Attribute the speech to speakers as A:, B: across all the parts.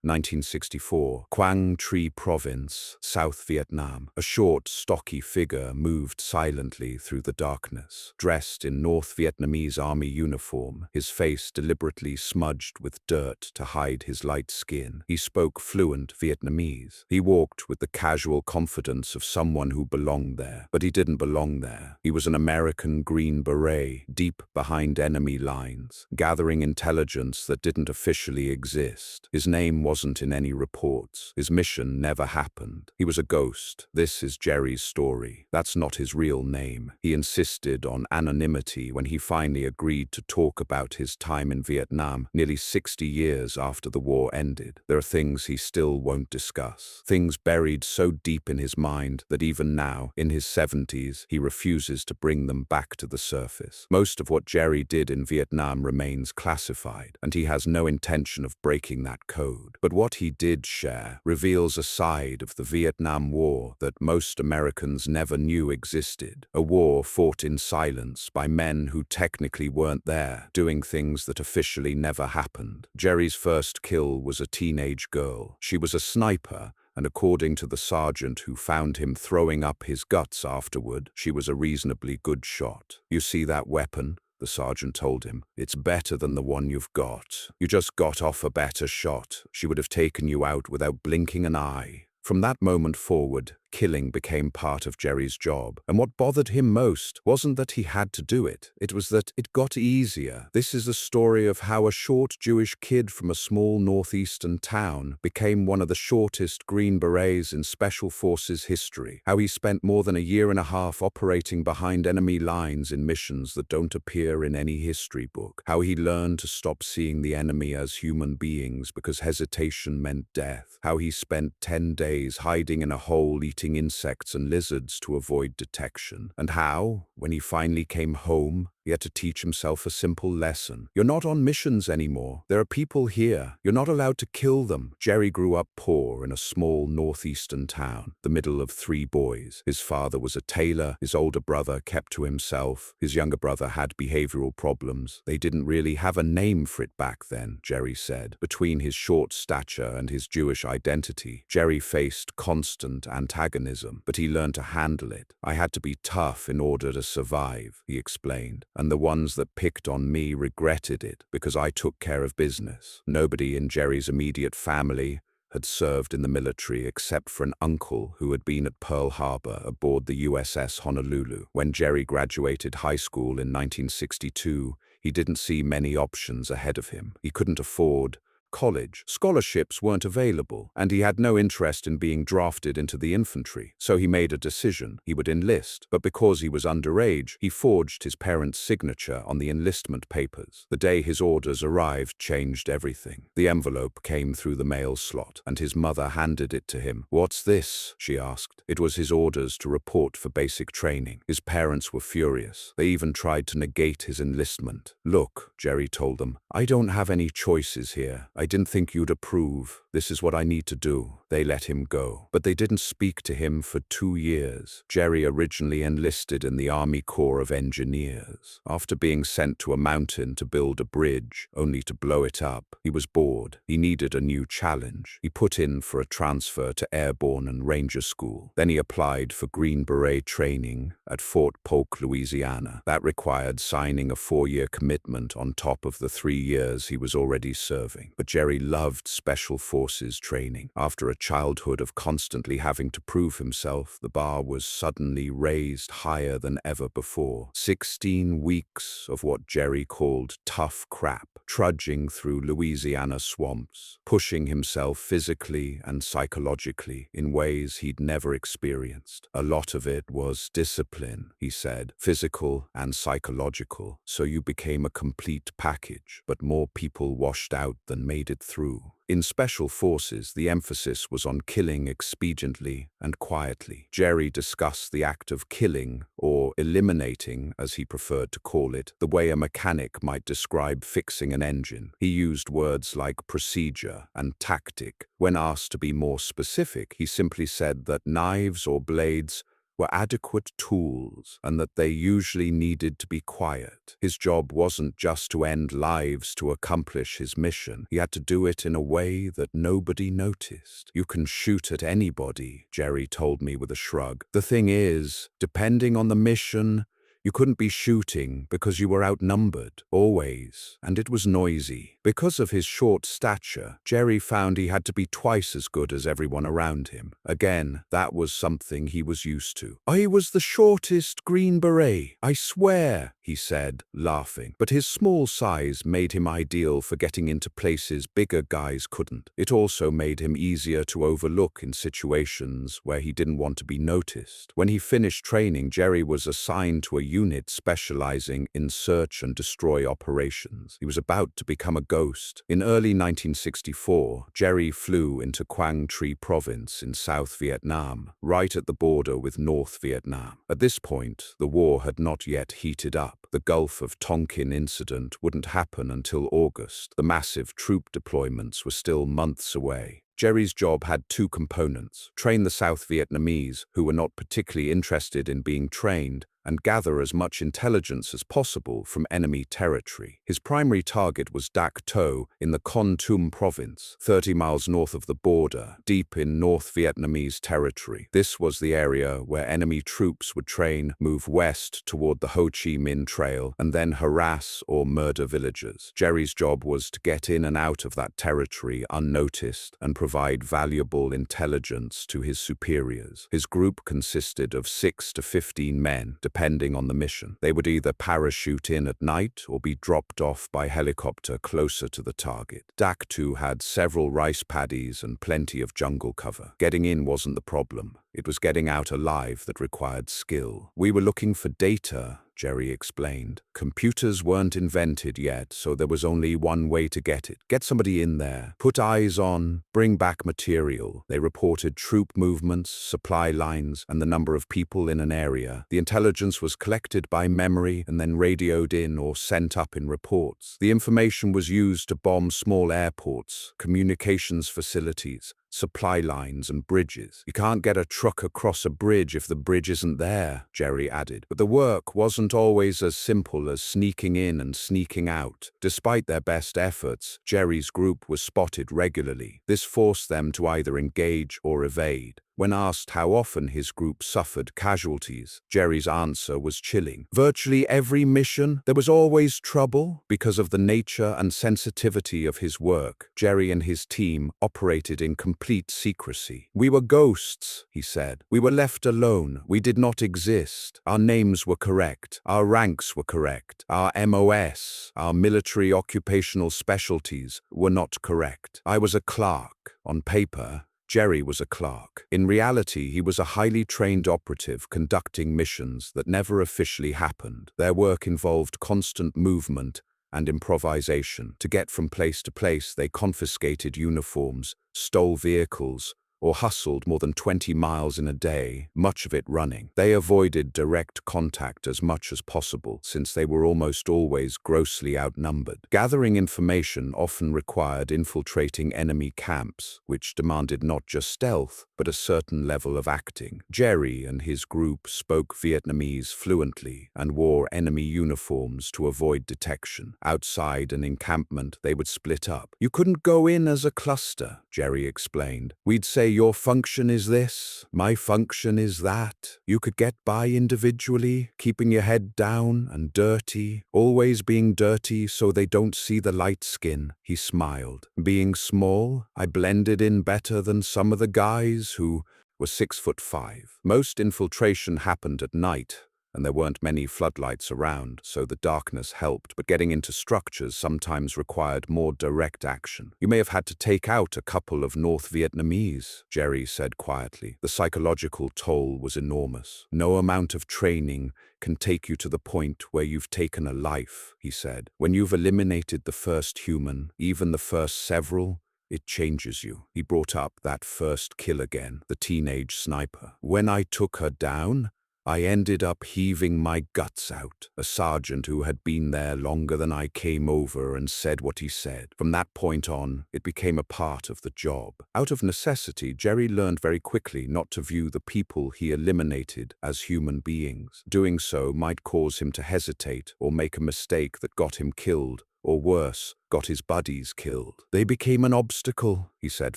A: 1964, Quang Tri Province, South Vietnam. A short, stocky figure moved silently through the darkness, dressed in North Vietnamese Army uniform, his face deliberately smudged with dirt to hide his light skin. He spoke fluent Vietnamese. He walked with the casual confidence of someone who belonged there, but he didn't belong there. He was an American Green Beret, deep behind enemy lines, gathering intelligence that didn't officially exist. His name wasn't in any reports. His mission never happened. He was a ghost. This is Jerry's story. That's not his real name. He insisted on anonymity when he finally agreed to talk about his time in Vietnam, nearly 60 years after the war ended. There are things he still won't discuss. Things buried so deep in his mind that even now, in his 70s, he refuses to bring them back to the surface. Most of what Jerry did in Vietnam remains classified, and he has no intention of breaking that code. But what he did share reveals a side of the Vietnam War that most Americans never knew existed. A war fought in silence by men who technically weren't there, doing things that officially never happened. Jerry's first kill was a teenage girl. She was a sniper, and according to the sergeant who found him throwing up his guts afterward, she was a reasonably good shot. "You see that weapon?" the sergeant told him. "It's better than the one you've got. You just got off a better shot. She would have taken you out without blinking an eye." From that moment forward, killing became part of Jerry's job. And what bothered him most wasn't that he had to do it. It was that it got easier. This is the story of how a short Jewish kid from a small northeastern town became one of the shortest Green Berets in Special Forces history. How he spent more than a year and a half operating behind enemy lines in missions that don't appear in any history book. How he learned to stop seeing the enemy as human beings because hesitation meant death. How he spent 10 days hiding in a hole eating insects and lizards to avoid detection. And how, when he finally came home, he had to teach himself a simple lesson. You're not on missions anymore. There are people here. You're not allowed to kill them. Jerry grew up poor in a small northeastern town, the middle of 3 boys. His father was a tailor. His older brother kept to himself. His younger brother had behavioral problems. They didn't really have a name for it back then, Jerry said. Between his short stature and his Jewish identity, Jerry faced constant antagonism, but he learned to handle it. "I had to be tough in order to survive," he explained. "And the ones that picked on me regretted it because I took care of business." Nobody in Jerry's immediate family had served in the military except for an uncle who had been at Pearl Harbor aboard the USS Honolulu. When Jerry graduated high school in 1962, he didn't see many options ahead of him. He couldn't afford college. Scholarships weren't available, and he had no interest in being drafted into the infantry. So he made a decision. He would enlist, but because he was underage, he forged his parents' signature on the enlistment papers. The day his orders arrived changed everything. The envelope came through the mail slot, and his mother handed it to him. "What's this?" she asked. It was his orders to report for basic training. His parents were furious. They even tried to negate his enlistment. "Look," Jerry told them, "I don't have any choices here. I didn't think you'd approve. This is what I need to do." They let him go, but they didn't speak to him for 2 years. Jerry originally enlisted in the Army Corps of Engineers. After being sent to a mountain to build a bridge, only to blow it up, he was bored. He needed a new challenge. He put in for a transfer to Airborne and Ranger School. Then he applied for Green Beret training at Fort Polk, Louisiana. That required signing a 4-year commitment on top of the 3 years he was already serving. But Jerry loved Special Forces training. After a childhood of constantly having to prove himself, the bar was suddenly raised higher than ever before. 16 weeks of what Jerry called tough crap, trudging through Louisiana swamps, pushing himself physically and psychologically in ways he'd never experienced. A lot of it was discipline, he said, physical and psychological, so you became a complete package, but more people washed out than made it through. In Special Forces, the emphasis was on killing expediently and quietly. Jerry discussed the act of killing, or eliminating, as he preferred to call it, the way a mechanic might describe fixing an engine. He used words like procedure and tactic. When asked to be more specific, he simply said that knives or blades were adequate tools and that they usually needed to be quiet. His job wasn't just to end lives to accomplish his mission. He had to do it in a way that nobody noticed. "You can shoot at anybody," Jerry told me with a shrug. "The thing is, depending on the mission, you couldn't be shooting because you were outnumbered, always, and it was noisy." Because of his short stature, Jerry found he had to be twice as good as everyone around him. Again, that was something he was used to. "I was the shortest Green Beret, I swear," he said, laughing. But his small size made him ideal for getting into places bigger guys couldn't. It also made him easier to overlook in situations where he didn't want to be noticed. When he finished training, Jerry was assigned to a unit specializing in search and destroy operations. He was about to become a ghost. In early 1964, Jerry flew into Quang province in South Vietnam, right at the border with North Vietnam. At this point, the war had not yet heated up. The Gulf of Tonkin incident wouldn't happen until August. The massive troop deployments were still months away. Jerry's job had two components: train the South Vietnamese, who were not particularly interested in being trained, and gather as much intelligence as possible from enemy territory. His primary target was Dak To in the Con Tum province, 30 miles north of the border, deep in North Vietnamese territory. This was the area where enemy troops would train, move west toward the Ho Chi Minh Trail, and then harass or murder villagers. Jerry's job was to get in and out of that territory unnoticed and provide valuable intelligence to his superiors. His group consisted of 6 to 15 men, depending on the mission. They would either parachute in at night or be dropped off by helicopter closer to the target. Dak To had several rice paddies and plenty of jungle cover. Getting in wasn't the problem. It was getting out alive that required skill. "We were looking for data," Jerry explained. "Computers weren't invented yet, so there was only one way to get it. Get somebody in there, put eyes on, bring back material." They reported troop movements, supply lines, and the number of people in an area. The intelligence was collected by memory and then radioed in or sent up in reports. The information was used to bomb small airports, communications facilities, supply lines and bridges. "You can't get a truck across a bridge if the bridge isn't there," Jerry added. But the work wasn't always as simple as sneaking in and sneaking out. Despite their best efforts, Jerry's group was spotted regularly. This forced them to either engage or evade. When asked how often his group suffered casualties, Jerry's answer was chilling. "Virtually every mission, there was always trouble." Because of the nature and sensitivity of his work, Jerry and his team operated in complete secrecy. "We were ghosts," he said. "We were left alone. We did not exist. Our names were correct. Our ranks were correct. Our MOS, our military occupational specialties, were not correct. I was a clerk. On paper, Jerry was a clerk. In reality, he was a highly trained operative conducting missions that never officially happened. Their work involved constant movement and improvisation. To get from place to place, they confiscated uniforms, stole vehicles, or hustled more than 20 miles in a day, much of it running. They avoided direct contact as much as possible, since they were almost always grossly outnumbered. Gathering information often required infiltrating enemy camps, which demanded not just stealth, but a certain level of acting. Jerry and his group spoke Vietnamese fluently and wore enemy uniforms to avoid detection. Outside an encampment, they would split up. "You couldn't go in as a cluster," Jerry explained. "We'd say, your function is this, my function is that. You could get by individually, keeping your head down and dirty, always being dirty so they don't see the light skin." He smiled. "Being small, I blended in better than some of the guys who were 6'5". Most infiltration happened at night, and there weren't many floodlights around, so the darkness helped, but getting into structures sometimes required more direct action. "You may have had to take out a couple of North Vietnamese," Jerry said quietly. "The psychological toll was enormous. No amount of training can take you to the point where you've taken a life," he said. "When you've eliminated the first human, even the first several, it changes you." He brought up that first kill again, the teenage sniper. "When I took her down, I ended up heaving my guts out. A sergeant who had been there longer than I came over and said what he said. From that point on, it became a part of the job. Out of necessity, Jerry learned very quickly not to view the people he eliminated as human beings. Doing so might cause him to hesitate or make a mistake that got him killed, or worse, got his buddies killed. They became an obstacle, he said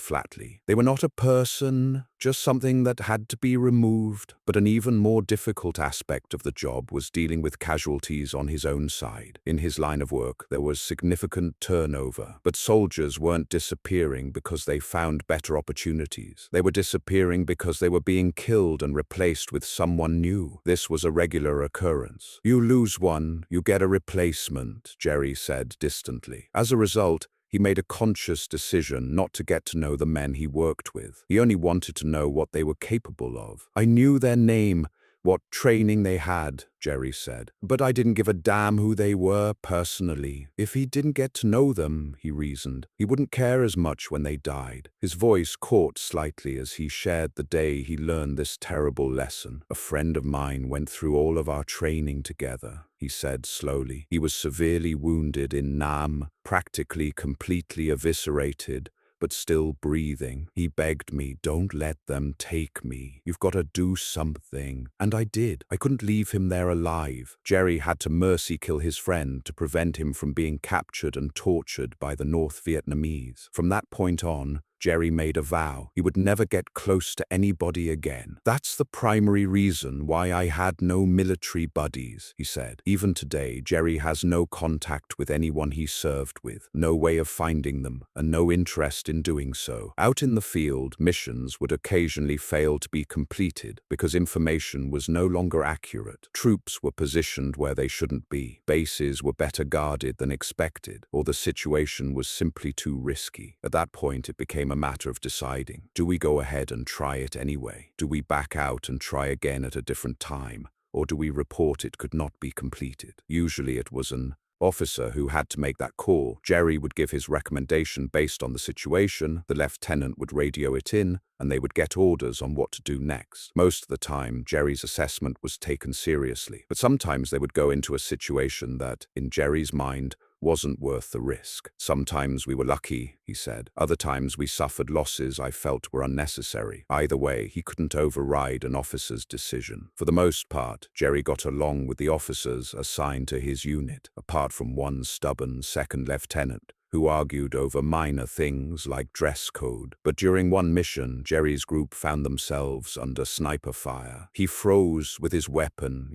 A: flatly. They were not a person, just something that had to be removed. But an even more difficult aspect of the job was dealing with casualties on his own side. In his line of work, there was significant turnover, but soldiers weren't disappearing because they found better opportunities. They were disappearing because they were being killed and replaced with someone new. This was a regular occurrence. You lose one, you get a replacement, Jerry said distantly. As a result, he made a conscious decision not to get to know the men he worked with. He only wanted to know what they were capable of. I knew their name, what training they had, Jerry said, but I didn't give a damn who they were personally. If he didn't get to know them, he reasoned, he wouldn't care as much when they died. His voice caught slightly as he shared the day he learned this terrible lesson. A friend of mine went through all of our training together, he said slowly. He was severely wounded in Nam, practically completely eviscerated, but still breathing. He begged me, don't let them take me. You've got to do something. And I did. I couldn't leave him there alive. Jerry had to mercy kill his friend to prevent him from being captured and tortured by the North Vietnamese. From that point on, Jerry made a vow he would never get close to anybody again. That's the primary reason why I had no military buddies, he said. Even today, Jerry has no contact with anyone he served with, no way of finding them, and no interest in doing so. Out in the field, missions would occasionally fail to be completed because information was no longer accurate. Troops were positioned where they shouldn't be. Bases were better guarded than expected, or the situation was simply too risky. At that point, it became a matter of deciding, do we go ahead and try it anyway? Do we back out and try again at a different time? Or do we report it could not be completed? Usually it was an officer who had to make that call. Jerry would give his recommendation based on the situation, the lieutenant would radio it in, and they would get orders on what to do next. Most of the time, Jerry's assessment was taken seriously, but sometimes they would go into a situation that, in Jerry's mind, wasn't worth the risk. Sometimes we were lucky, he said. Other times we suffered losses I felt were unnecessary. Either way, he couldn't override an officer's decision. For the most part, Jerry got along with the officers assigned to his unit, apart from one stubborn second lieutenant who argued over minor things like dress code. But during one mission, Jerry's group found themselves under sniper fire. He froze with his weapon,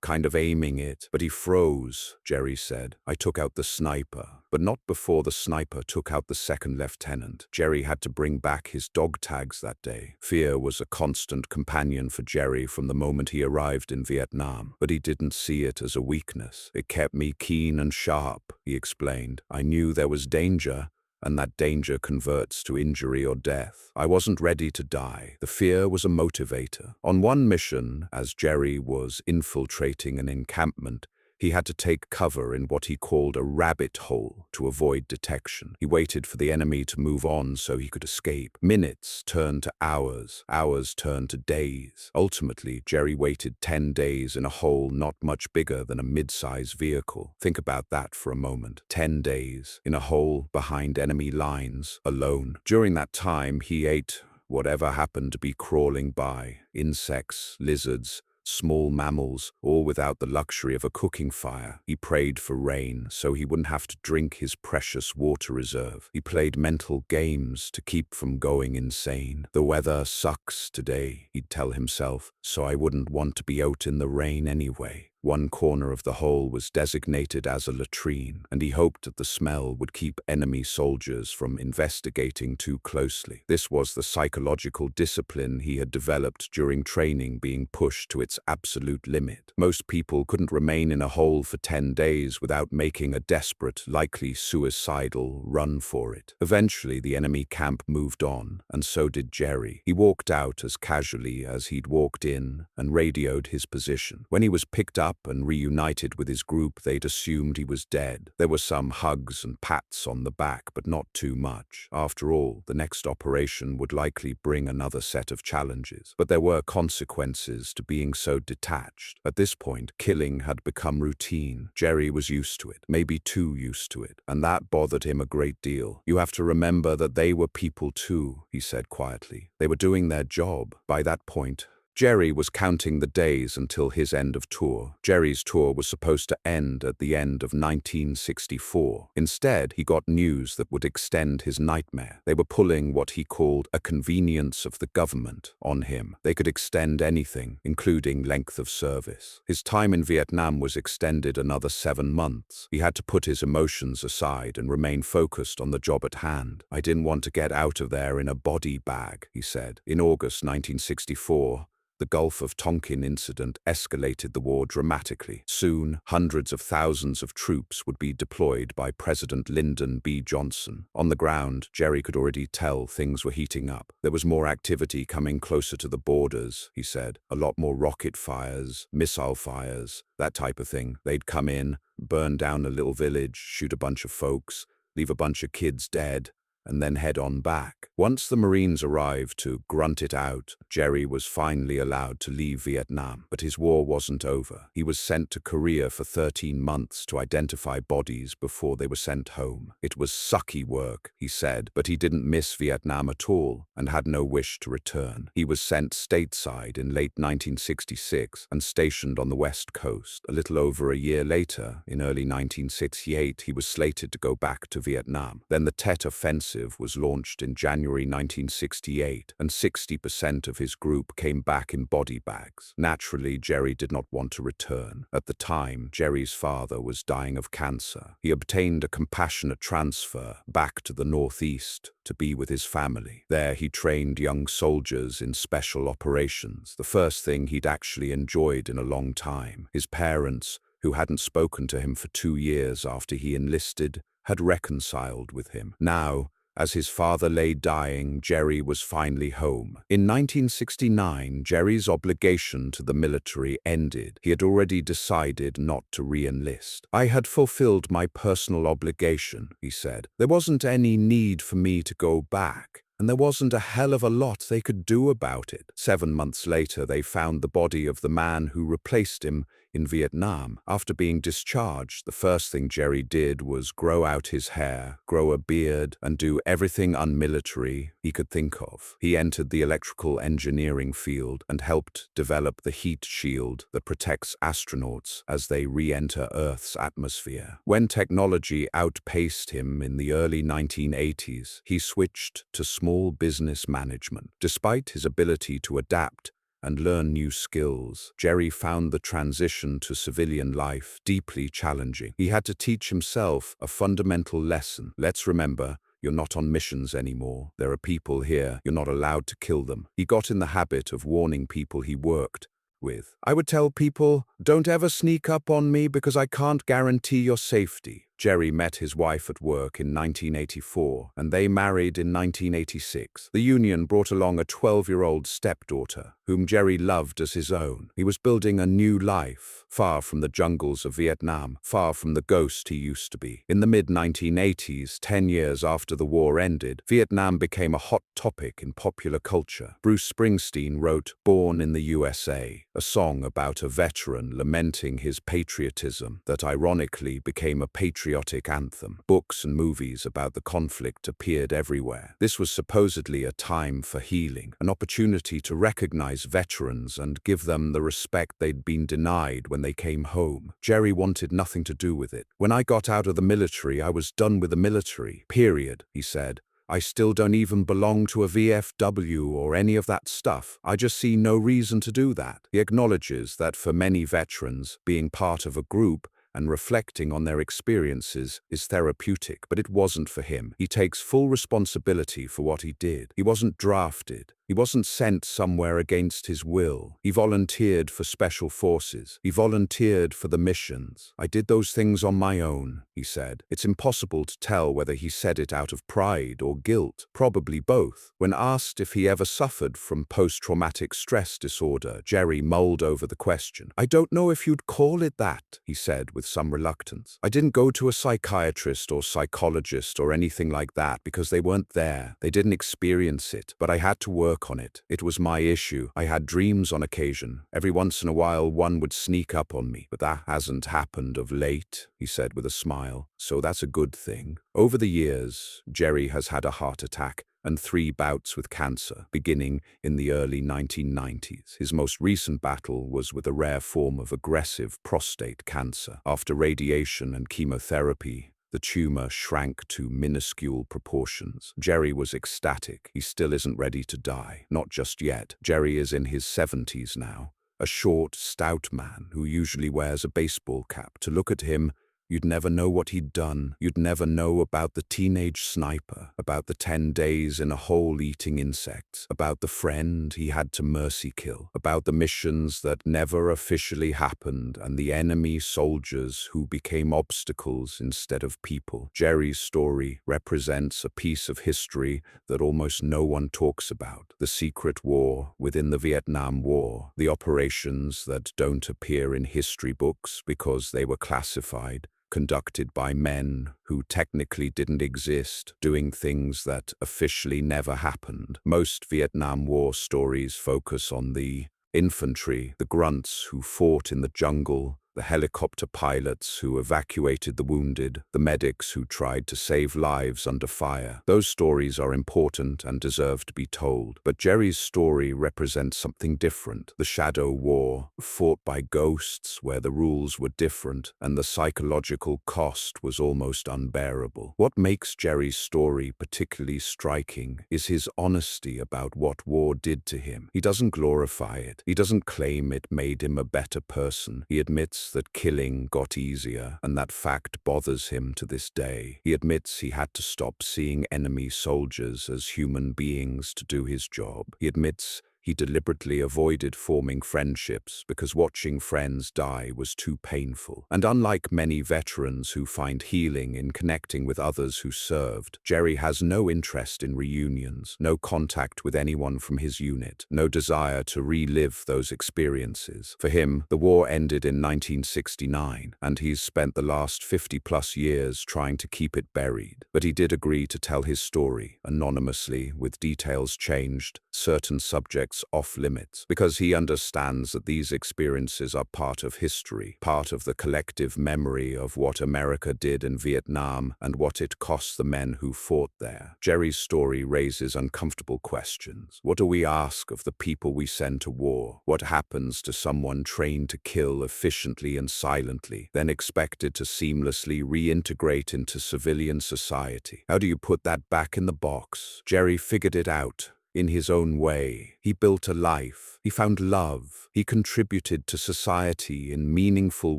A: kind of aiming it. But he froze, Jerry said. I took out the sniper, but not before the sniper took out the second lieutenant. Jerry had to bring back his dog tags that day. Fear was a constant companion for Jerry from the moment he arrived in Vietnam, but he didn't see it as a weakness. It kept me keen and sharp, he explained. I knew there was danger, and that danger converts to injury or death. I wasn't ready to die. The fear was a motivator. On one mission, as Jerry was infiltrating an encampment, he had to take cover in what he called a rabbit hole to avoid detection. He waited for the enemy to move on so he could escape. Minutes turned to hours, hours turned to days. Ultimately, Jerry waited 10 days in a hole not much bigger than a mid-size vehicle. Think about that for a moment. 10 days in a hole behind enemy lines, alone. During that time, he ate whatever happened to be crawling by. Insects, lizards, small mammals, all without the luxury of a cooking fire. He prayed for rain so he wouldn't have to drink his precious water reserve. He played mental games to keep from going insane. The weather sucks today, he'd tell himself, so I wouldn't want to be out in the rain anyway. One corner of the hole was designated as a latrine, and he hoped that the smell would keep enemy soldiers from investigating too closely. This was the psychological discipline he had developed during training being pushed to its absolute limit. Most people couldn't remain in a hole for 10 days without making a desperate, likely suicidal run for it. Eventually, the enemy camp moved on, and so did Jerry. He walked out as casually as he'd walked in and radioed his position. When he was picked up up and reunited with his group, they'd assumed he was dead. There were some hugs and pats on the back, but not too much. After all, the next operation would likely bring another set of challenges. But there were consequences to being so detached. At this point, killing had become routine. Jerry was used to it, maybe too used to it, and that bothered him a great deal. "You have to remember that they were people too," he said quietly. "They were doing their job." By that point, Jerry was counting the days until his end of tour. Jerry's tour was supposed to end at the end of 1964. Instead, he got news that would extend his nightmare. They were pulling what he called a convenience of the government on him. They could extend anything, including length of service. His time in Vietnam was extended another 7 months. He had to put his emotions aside and remain focused on the job at hand. "I didn't want to get out of there in a body bag," he said. In August 1964, the Gulf of Tonkin incident escalated the war dramatically. Soon, hundreds of thousands of troops would be deployed by President Lyndon B. Johnson. On the ground, Jerry could already tell things were heating up. There was more activity coming closer to the borders, he said. A lot more rocket fires, missile fires, that type of thing. They'd come in, burn down a little village, shoot a bunch of folks, leave a bunch of kids dead, and then head on back. Once the Marines arrived to grunt it out, Jerry was finally allowed to leave Vietnam. But his war wasn't over. He was sent to Korea for 13 months to identify bodies before they were sent home. It was sucky work, he said, but he didn't miss Vietnam at all and had no wish to return. He was sent stateside in late 1966 and stationed on the West Coast. A little over a year later, in early 1968, he was slated to go back to Vietnam. Then the Tet Offensive was launched in January 1968, and 60% of his group came back in body bags. Naturally, Jerry did not want to return. At the time, Jerry's father was dying of cancer. He obtained a compassionate transfer back to the Northeast to be with his family. There, he trained young soldiers in special operations, the first thing he'd actually enjoyed in a long time. His parents, who hadn't spoken to him for 2 years after he enlisted, had reconciled with him. Now, as his father lay dying, Jerry was finally home. In 1969, Jerry's obligation to the military ended. He had already decided not to re-enlist. "I had fulfilled my personal obligation," he said. "There wasn't any need for me to go back. And there wasn't a hell of a lot they could do about it." 7 months later, they found the body of the man who replaced him in Vietnam. After being discharged, the first thing Jerry did was grow out his hair, grow a beard, and do everything unmilitary he could think of. He entered the electrical engineering field and helped develop the heat shield that protects astronauts as they re-enter Earth's atmosphere. When technology outpaced him in the early 1980s, he switched to small business management. Despite his ability to adapt and learn new skills, Jerry found the transition to civilian life deeply challenging. He had to teach himself a fundamental lesson. Let's remember, you're not on missions anymore. There are people here. You're not allowed to kill them. He got in the habit of warning people he worked with. "I would tell people, don't ever sneak up on me because I can't guarantee your safety." Jerry met his wife at work in 1984, and they married in 1986. The union brought along a 12-year-old stepdaughter, whom Jerry loved as his own. He was building a new life, far from the jungles of Vietnam, far from the ghost he used to be. In the mid-1980s, 10 years after the war ended, Vietnam became a hot topic in popular culture. Bruce Springsteen wrote "Born in the USA," a song about a veteran lamenting his patriotism that ironically became a patriotic anthem. Books and movies about the conflict appeared everywhere. This was supposedly a time for healing, an opportunity to recognize veterans and give them the respect they'd been denied when they came home. Jerry wanted nothing to do with it. "When I got out of the military, I was done with the military, period," he said. "I still don't even belong to a VFW or any of that stuff. I just see no reason to do that." He acknowledges that for many veterans, being part of a group and reflecting on their experiences is therapeutic, but it wasn't for him. He takes full responsibility for what he did. He wasn't drafted. He wasn't sent somewhere against his will. He volunteered for special forces. He volunteered for the missions. "I did those things on my own," he said. It's impossible to tell whether he said it out of pride or guilt, probably both. When asked if he ever suffered from post-traumatic stress disorder, Jerry mulled over the question. "I don't know if you'd call it that," he said with some reluctance. "I didn't go to a psychiatrist or psychologist or anything like that because they weren't there. They didn't experience it, but I had to work on it. It was my issue. I had dreams on occasion. Every once in a while one would sneak up on me, but that hasn't happened of late," he said with a smile. "So that's a good thing." Over the years, Jerry has had a heart attack and 3 bouts with cancer, beginning in the early 1990s. His most recent battle was with a rare form of aggressive prostate cancer. After radiation and chemotherapy, the tumor shrank to minuscule proportions. Jerry was ecstatic. He still isn't ready to die. Not just yet. Jerry is in his 70s now. A short, stout man who usually wears a baseball cap. To look at him, you'd never know what he'd done. You'd never know about the teenage sniper, about the 10 days in a hole eating insects, about the friend he had to mercy kill, about the missions that never officially happened and the enemy soldiers who became obstacles instead of people. Jerry's story represents a piece of history that almost no one talks about. The secret war within the Vietnam War, the operations that don't appear in history books because they were classified, conducted by men who technically didn't exist, doing things that officially never happened. Most Vietnam War stories focus on the infantry, the grunts who fought in the jungle, the helicopter pilots who evacuated the wounded, the medics who tried to save lives under fire. Those stories are important and deserve to be told. But Jerry's story represents something different. The Shadow War, fought by ghosts where the rules were different and the psychological cost was almost unbearable. What makes Jerry's story particularly striking is his honesty about what war did to him. He doesn't glorify it. He doesn't claim it made him a better person. He admits that killing got easier, and that fact bothers him to this day. He admits he had to stop seeing enemy soldiers as human beings to do his job. He admits he deliberately avoided forming friendships because watching friends die was too painful. And unlike many veterans who find healing in connecting with others who served, Jerry has no interest in reunions, no contact with anyone from his unit, no desire to relive those experiences. For him, the war ended in 1969, and he's spent the last 50-plus years trying to keep it buried. But he did agree to tell his story, anonymously, with details changed, certain subjects off limits, because he understands that these experiences are part of history, part of the collective memory of what America did in Vietnam and what it cost the men who fought there. Jerry's story raises uncomfortable questions. What do we ask of the people we send to war? What happens to someone trained to kill efficiently and silently, then expected to seamlessly reintegrate into civilian society? How do you put that back in the box? Jerry figured it out. In his own way, he built a life, he found love, he contributed to society in meaningful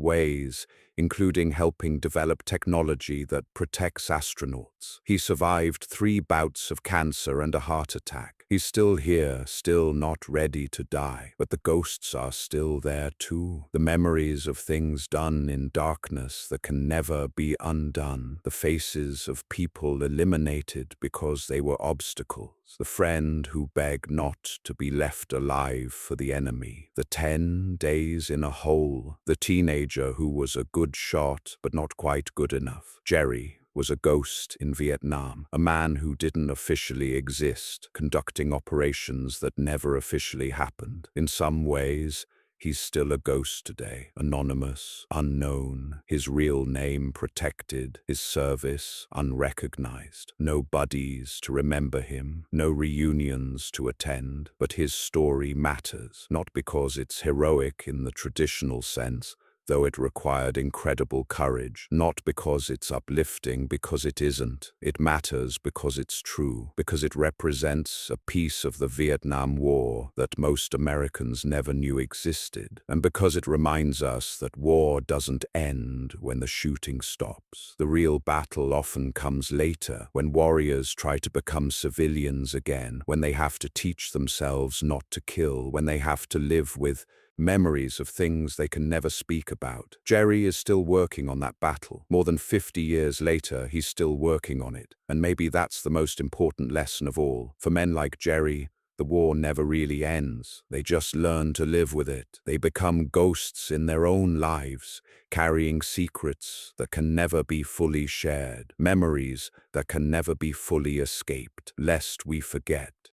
A: ways, including helping develop technology that protects astronauts. He survived 3 bouts of cancer and a heart attack. He's still here, still not ready to die, but the ghosts are still there too. The memories of things done in darkness that can never be undone. The faces of people eliminated because they were obstacles. The friend who begged not to be left alive for the enemy. The 10 days in a hole. The teenager who was a good shot, but not quite good enough. Jerry was a ghost in Vietnam, a man who didn't officially exist, conducting operations that never officially happened. In some ways, he's still a ghost today, anonymous, unknown, his real name protected, his service unrecognized. No buddies to remember him, no reunions to attend, but his story matters, not because it's heroic in the traditional sense, though it required incredible courage, not because it's uplifting, because it isn't. It matters because it's true, because it represents a piece of the Vietnam War that most Americans never knew existed, and because it reminds us that war doesn't end when the shooting stops. The real battle often comes later, when warriors try to become civilians again, when they have to teach themselves not to kill, when they have to live with memories of things they can never speak about. Jerry is still working on that battle. More than 50 years later, he's still working on it. And maybe that's the most important lesson of all. For men like Jerry, the war never really ends. They just learn to live with it. They become ghosts in their own lives, carrying secrets that can never be fully shared, memories that can never be fully escaped, lest we forget.